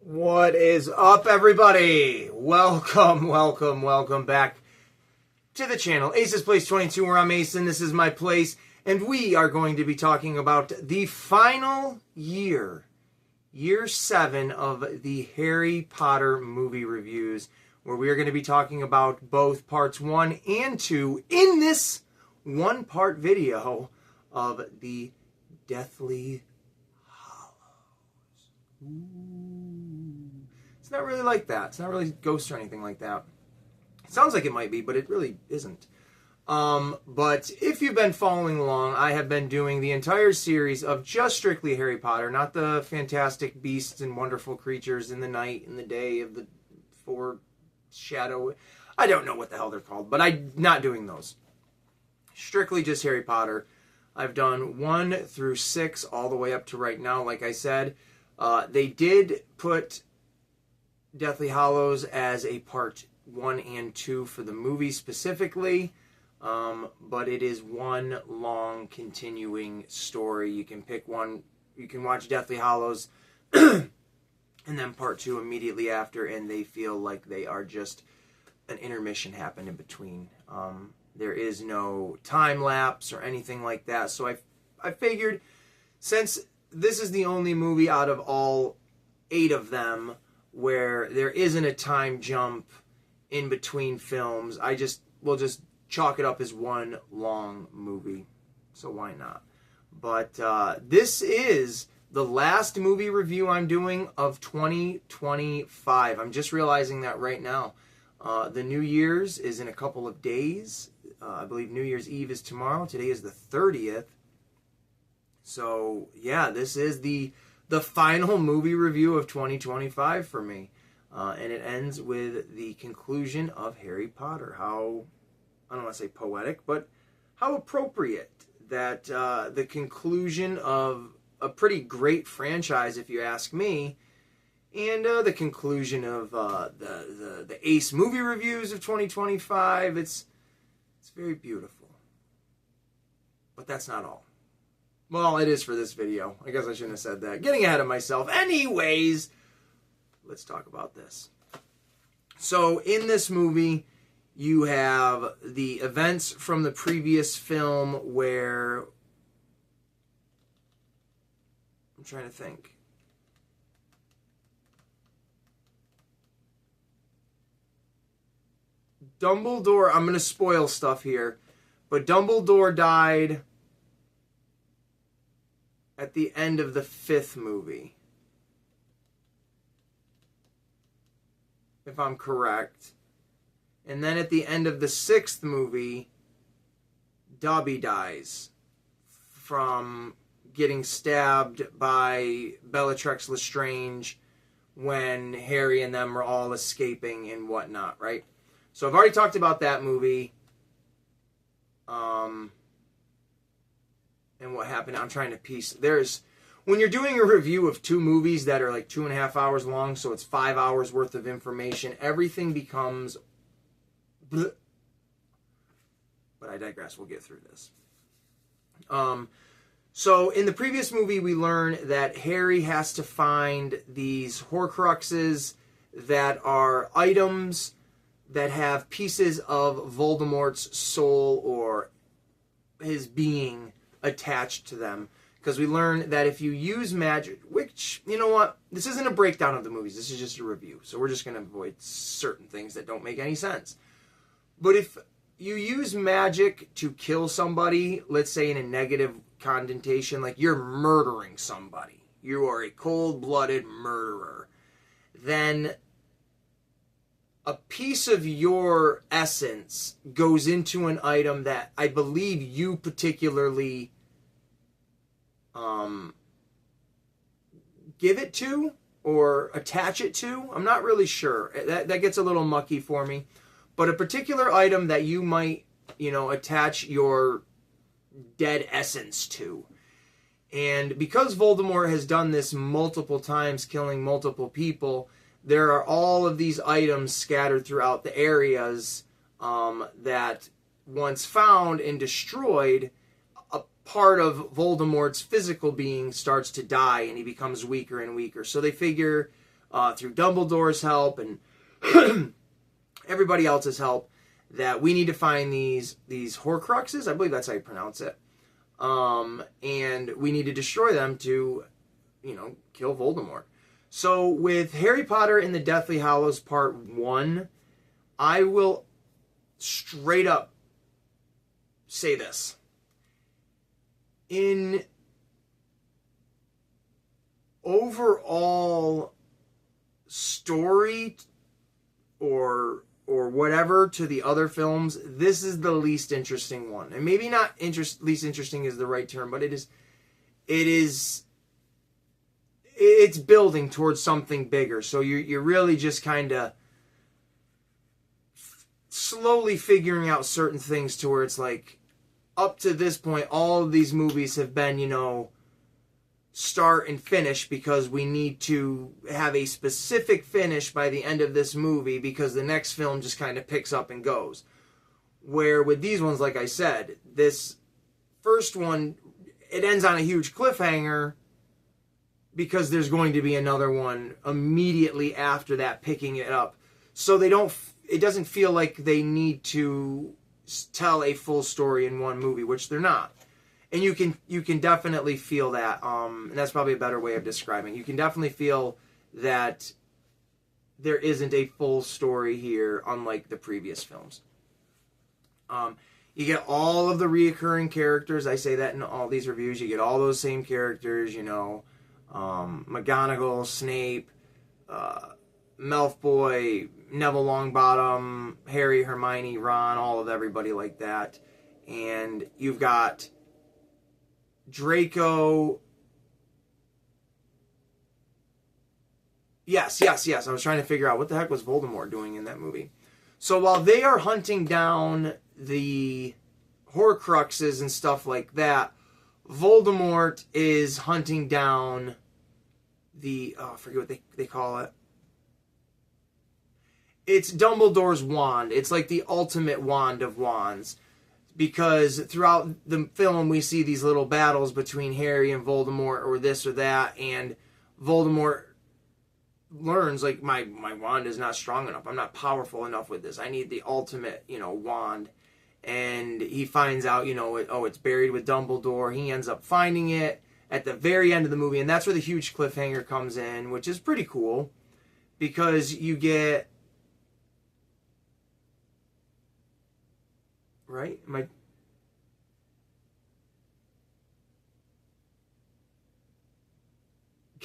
What is up, everybody? Welcome back to the channel. Ace's Place 22, where I'm Ace, and this is my place, and we are going to be talking about the final year 7 of the Harry Potter movie reviews, where we are going to be talking about both parts 1 and 2 in this one-part video of the Deathly Hallows. It's not really like that. It's not really ghosts or anything like that. It sounds like it might be, but it really isn't. But if you've been following along, I have been doing the entire series of just strictly Harry Potter, not the fantastic beasts and wonderful creatures in the night and the day of the foreshadow. I don't know what the hell they're called, but I'm not doing those. Strictly just Harry Potter. I've done 1 through 6 all the way up to right now, like I said. They did put Deathly Hallows as a part 1 and 2 for the movie specifically, but it is one long continuing story. You can pick one, you can watch Deathly Hallows and then part 2 immediately after, and they feel like they are just an intermission happened in between. There is no time lapse or anything like that, so I figured, since this is the only movie out of all 8 of them where there isn't a time jump in between films, we'll just chalk it up as one long movie. So why not? But this is the last movie review I'm doing of 2025. I'm just realizing that right now. The New Year's is in a couple of days. I believe New Year's Eve is tomorrow. Today is the 30th. So, yeah, this is the final movie review of 2025 for me. And it ends with the conclusion of Harry Potter. How, I don't want to say poetic, but how appropriate that the conclusion of a pretty great franchise, if you ask me, and the conclusion of the Ace movie reviews of 2025. It's very beautiful. But that's not all. Well, it is for this video. I guess I shouldn't have said that. Getting ahead of myself. Anyways, let's talk about this. So, in this movie, you have the events from the previous film where... I'm trying to think. Dumbledore... I'm going to spoil stuff here. But Dumbledore died at the end of the 5th movie, if I'm correct. And then at the end of the 6th movie, Dobby dies from getting stabbed by Bellatrix Lestrange when Harry and them were all escaping and whatnot, right? So I've already talked about that movie. And what happened. I'm trying to piece. When you're doing a review of 2 movies that are like 2.5 hours long, so it's 5 hours worth of information, everything becomes bleh. But I digress. We'll get through this. So in the previous movie, we learn that Harry has to find these Horcruxes that are items that have pieces of Voldemort's soul or his being attached to them, because we learn that if you use magic, which, you know what, this isn't a breakdown of the movies, this is just a review, so we're just going to avoid certain things that don't make any sense. But if you use magic to kill somebody, let's say in a negative connotation, like you're murdering somebody, you are a cold-blooded murderer, then a piece of your essence goes into an item that I believe you particularly give it to or attach it to. I'm not really sure. That gets a little mucky for me. But a particular item that you might, attach your dead essence to. And because Voldemort has done this multiple times, killing multiple people, there are all of these items scattered throughout the areas that once found and destroyed, a part of Voldemort's physical being starts to die and he becomes weaker and weaker. So they figure, through Dumbledore's help and everybody else's help, that we need to find these Horcruxes. I believe that's how you pronounce it. And we need to destroy them to, kill Voldemort. So with Harry Potter and the Deathly Hallows Part 1, I will straight up say this. In overall story or whatever to the other films, this is the least interesting one. And maybe not least interesting is the right term, but it's building towards something bigger. So you're really just kind of slowly figuring out certain things to where it's like, up to this point, all of these movies have been, start and finish because we need to have a specific finish by the end of this movie because the next film just kind of picks up and goes. Where with these ones, like I said, this first one, it ends on a huge cliffhanger because there's going to be another one immediately after that picking it up. So it doesn't feel like they need to tell a full story in one movie, which they're not. And you can definitely feel that. And that's probably a better way of describing it. You can definitely feel that there isn't a full story here, unlike the previous films. You get all of the reoccurring characters. I say that in all these reviews. You get all those same characters, McGonagall, Snape, Malfoy, Neville Longbottom, Harry, Hermione, Ron, all of everybody like that. And you've got Draco. Yes. I was trying to figure out what the heck was Voldemort doing in that movie. So while they are hunting down the Horcruxes and stuff like that, Voldemort is hunting down I forget what they call it. It's Dumbledore's wand. It's like the ultimate wand of wands. Because throughout the film, we see these little battles between Harry and Voldemort or this or that. And Voldemort learns, like, my wand is not strong enough. I'm not powerful enough with this. I need the ultimate, wand. And he finds out, it's buried with Dumbledore. He ends up finding it at the very end of the movie. And that's where the huge cliffhanger comes in, which is pretty cool. Because you get... Right?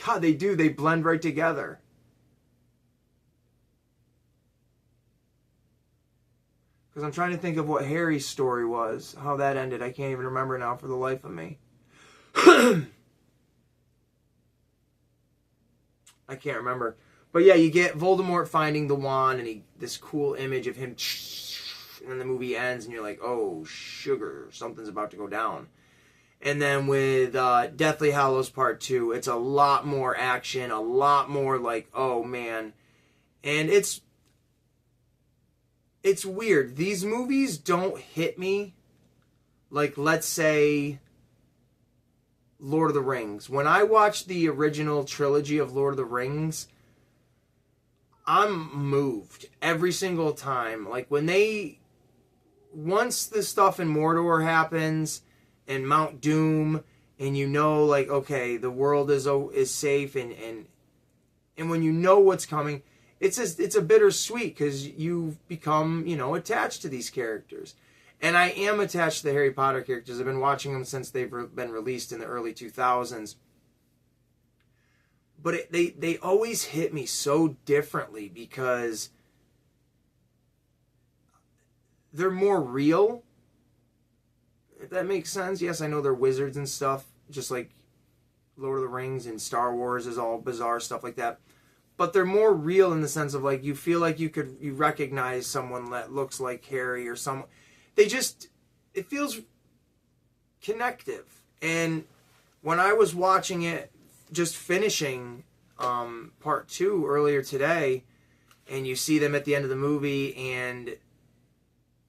God, they do. They blend right together. Because I'm trying to think of what Harry's story was. How that ended. I can't even remember now for the life of me. I can't remember. But yeah, you get Voldemort finding the wand and this cool image of him... And then the movie ends and you're like, oh, sugar, something's about to go down. And then with Deathly Hallows Part 2, it's a lot more action, a lot more like, oh, man. And it's weird. These movies don't hit me like, let's say, Lord of the Rings. When I watched the original trilogy of Lord of the Rings, I'm moved every single time. Like, once the stuff in Mordor happens and Mount Doom, and like, okay, the world is safe, and when you know what's coming, it's a bittersweet because you've become, attached to these characters. And I am attached to the Harry Potter characters. I've been watching them since they've been released in the early 2000s. But they always hit me so differently because they're more real, if that makes sense. Yes, I know they're wizards and stuff, just like Lord of the Rings and Star Wars is all bizarre stuff like that. But they're more real in the sense of, like, you feel like you recognize someone that looks like Harry or someone. It feels connective. And when I was watching it, just finishing part 2 earlier today, and you see them at the end of the movie, and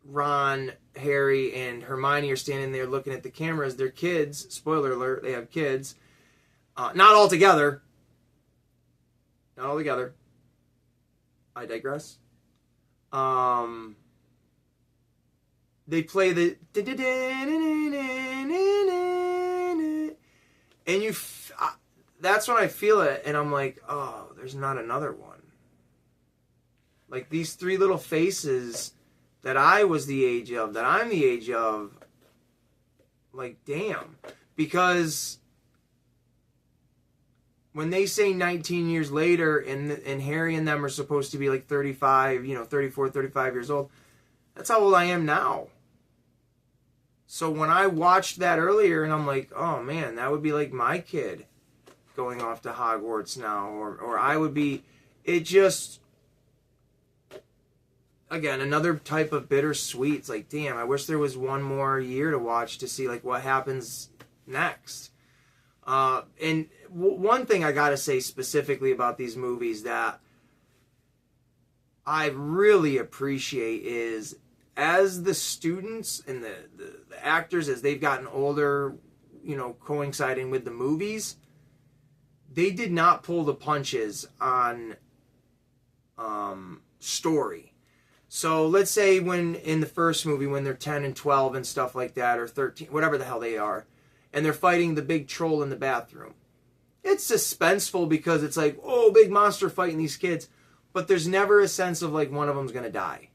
Ron, Harry, and Hermione are standing there looking at the cameras. They're kids. Spoiler alert, they have kids. Not all together. not all together. I digress. They play the and that's when I feel it, and I'm like, oh, there's not another one. Like these three little faces that I was the age of, that I'm the age of, like, damn. Because when they say 19 years later and Harry and them are supposed to be like 35, 34, 35 years old, that's how old I am now. So when I watched that earlier and I'm like, oh man, that would be like my kid going off to Hogwarts now. Or I would be, it just, again, another type of bittersweet. It's like, damn, I wish there was one more year to watch to see like what happens next. And one thing I gotta say specifically about these movies that I really appreciate is, as the students and the actors, as they've gotten older, coinciding with the movies, they did not pull the punches on story. So let's say when in the first movie, when they're 10 and 12 and stuff like that, or 13, whatever the hell they are, and they're fighting the big troll in the bathroom. It's suspenseful because it's like, oh, big monster fighting these kids. But there's never a sense of like one of them's going to die.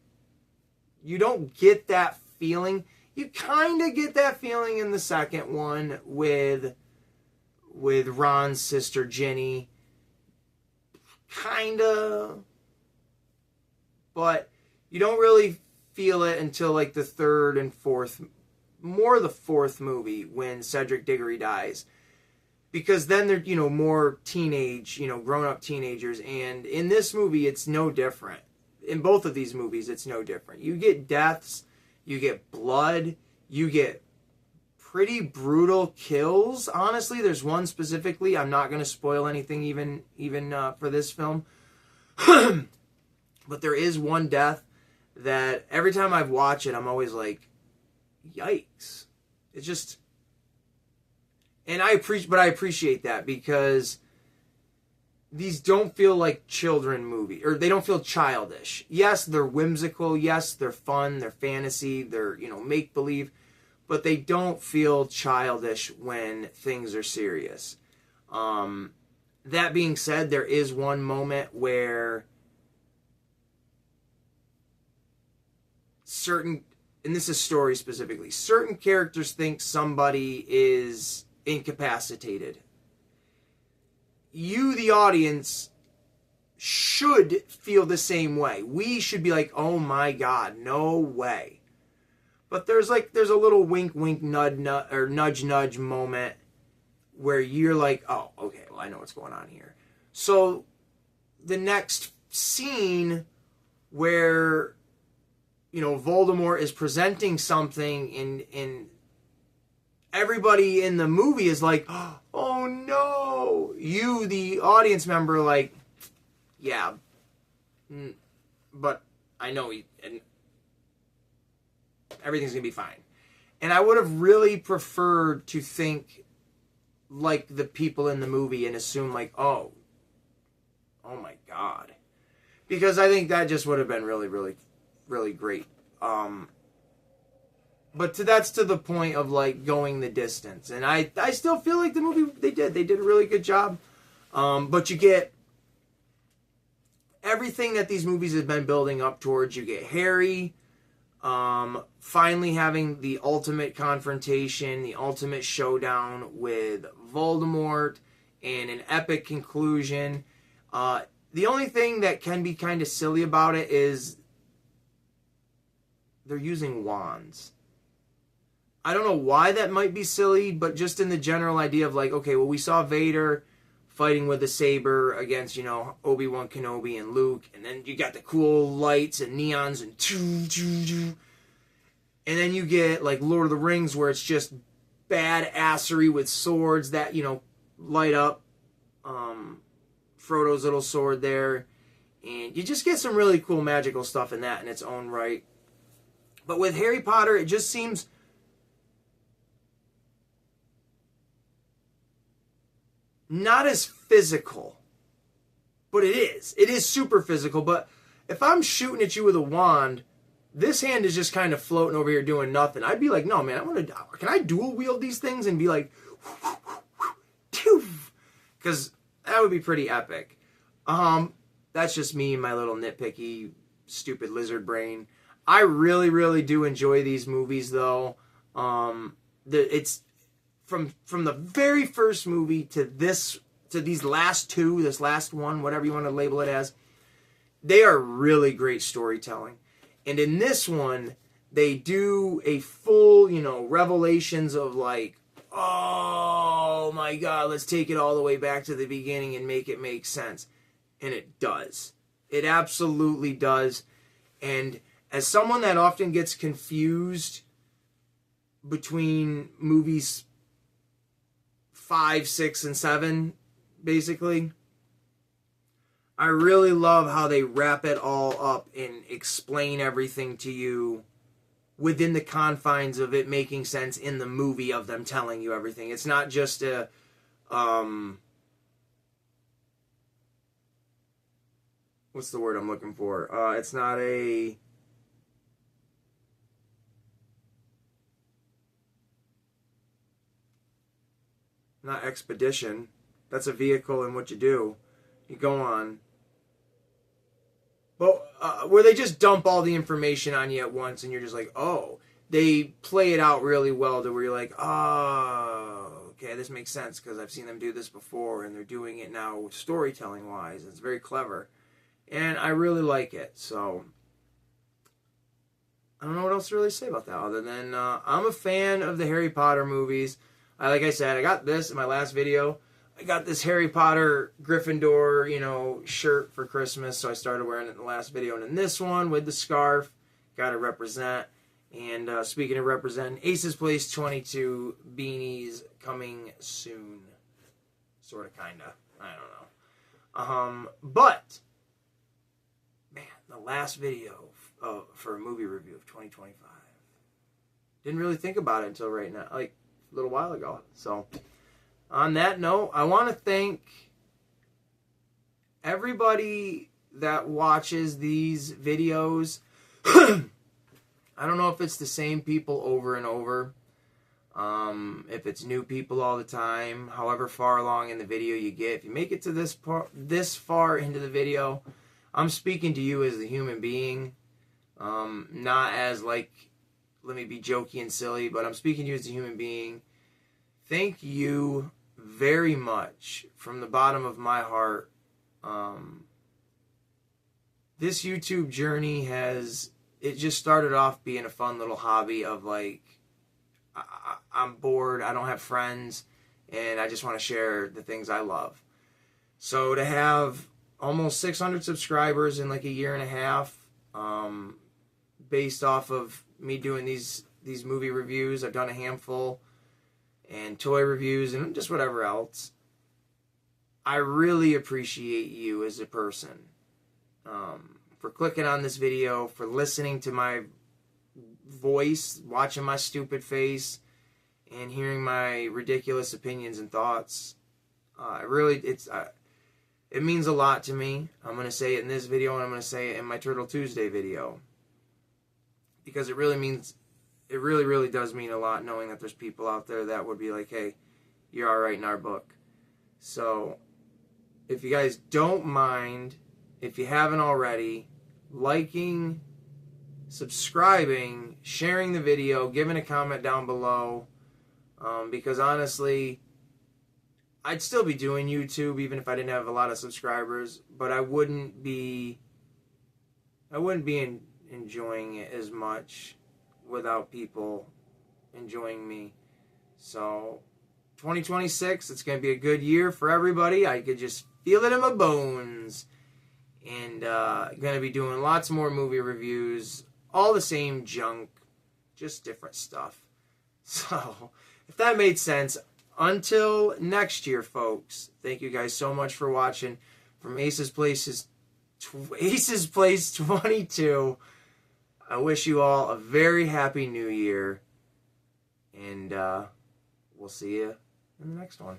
You don't get that feeling. You kind of get that feeling in the second one with Ron's sister Ginny. Kind of. But you don't really feel it until like the third and fourth, more the fourth movie, when Cedric Diggory dies. Because then they're, more teenage, grown-up teenagers. And in this movie, it's no different. In both of these movies, it's no different. You get deaths, you get blood, you get pretty brutal kills. Honestly, there's one specifically. I'm not going to spoil anything even for this film. But there is one death that every time I've watched it, I'm always like, yikes. It's just... And I appreciate that, because these don't feel like children movie, or they don't feel childish. Yes, they're whimsical. Yes, they're fun. They're fantasy. They're, make believe, but they don't feel childish when things are serious. That being said, there is one moment where certain, and this is story specifically, certain characters think somebody is incapacitated. You, the audience, should feel the same way. We should be like, oh my God, no way. But there's a little wink, wink, nudge, nudge moment where you're like, oh, okay, well, I know what's going on here. So the next scene where, Voldemort is presenting something and everybody in the movie is like, oh no. You, the audience member, like, yeah, but I know and everything's going to be fine. And I would have really preferred to think like the people in the movie and assume like, oh my God. Because I think that just would have been really, really, really great. But that's to the point of like going the distance. And I still feel like the movie, they did a really good job. But you get everything that these movies have been building up towards. You get Harry finally having the ultimate confrontation, the ultimate showdown with Voldemort, and an epic conclusion. The only thing that can be kind of silly about it is they're using wands. I don't know why that might be silly, but just in the general idea of like, okay, well, we saw Vader fighting with a saber against, Obi-Wan Kenobi and Luke, and then you got the cool lights and neons and and then you get like Lord of the Rings where it's just badassery with swords that, light up. Frodo's little sword there, and you just get some really cool magical stuff in that in its own right. But with Harry Potter, it just seems not as physical. But it is super physical. But if I'm shooting at you with a wand, this hand is just kind of floating over here doing nothing. I'd be like, no, man, can I dual wield these things and be like, because that would be pretty epic. That's just me and my little nitpicky, stupid lizard brain. I really, really do enjoy these movies, though. It's from the very first movie to these last two, this last one, whatever you want to label it as. They are really great storytelling. And in this one, they do a full, revelations of like, oh my God, let's take it all the way back to the beginning and make it make sense. And it does. It absolutely does. And as someone that often gets confused between movies 5, 6, and 7, basically, I really love how they wrap it all up and explain everything to you within the confines of it making sense in the movie of them telling you everything. It's not just a what's the word I'm looking for? It's not a not expedition. That's a vehicle in what you do. You go on. But where they just dump all the information on you at once and you're just like, oh. They play it out really well to where you're like, oh, okay, this makes sense because I've seen them do this before and they're doing it now storytelling-wise. It's very clever. And I really like it. So, I don't know what else to really say about that other than I'm a fan of the Harry Potter movies. Like I said, I got this in my last video. I got this Harry Potter Gryffindor, shirt for Christmas, so I started wearing it in the last video. And in this one, with the scarf, got to represent. And speaking of representing, Aces Place 22 beanies coming soon. Sort of, kind of. I don't know. But, man, the last video for a movie review of 2025. Didn't really think about it until right now, like a little while ago. So, on that note, I want to thank everybody that watches these videos. I don't know if it's the same people over and over. If it's new people all the time, however far along in the video you get. If you make it to this far into the video, I'm speaking to you as the human being. Not as like, let me be jokey and silly, but I'm speaking to you as a human being. Thank you very much from the bottom of my heart. This YouTube journey it just started off being a fun little hobby of like, I'm bored, I don't have friends, and I just want to share the things I love. So to have almost 600 subscribers in like a year and a half, based off of me doing these movie reviews, I've done a handful, and toy reviews, and just whatever else. I really appreciate you as a person. For clicking on this video, for listening to my voice, watching my stupid face, and hearing my ridiculous opinions and thoughts. It means a lot to me. I'm going to say it in this video, and I'm going to say it in my Turtle Tuesday video. Because it really, really does mean a lot knowing that there's people out there that would be like, hey, you're alright in our book. So, if you guys don't mind, if you haven't already, liking, subscribing, sharing the video, giving a comment down below, because honestly, I'd still be doing YouTube even if I didn't have a lot of subscribers, but I wouldn't be enjoying it as much without people enjoying me. So 2026, it's going to be a good year for everybody. I could just feel it in my bones. And going to be doing lots more movie reviews. All the same junk. Just different stuff. So, if that made sense, until next year, folks, thank you guys so much for watching. From Aces Place 22, I wish you all a very happy new year. And we'll see you in the next one.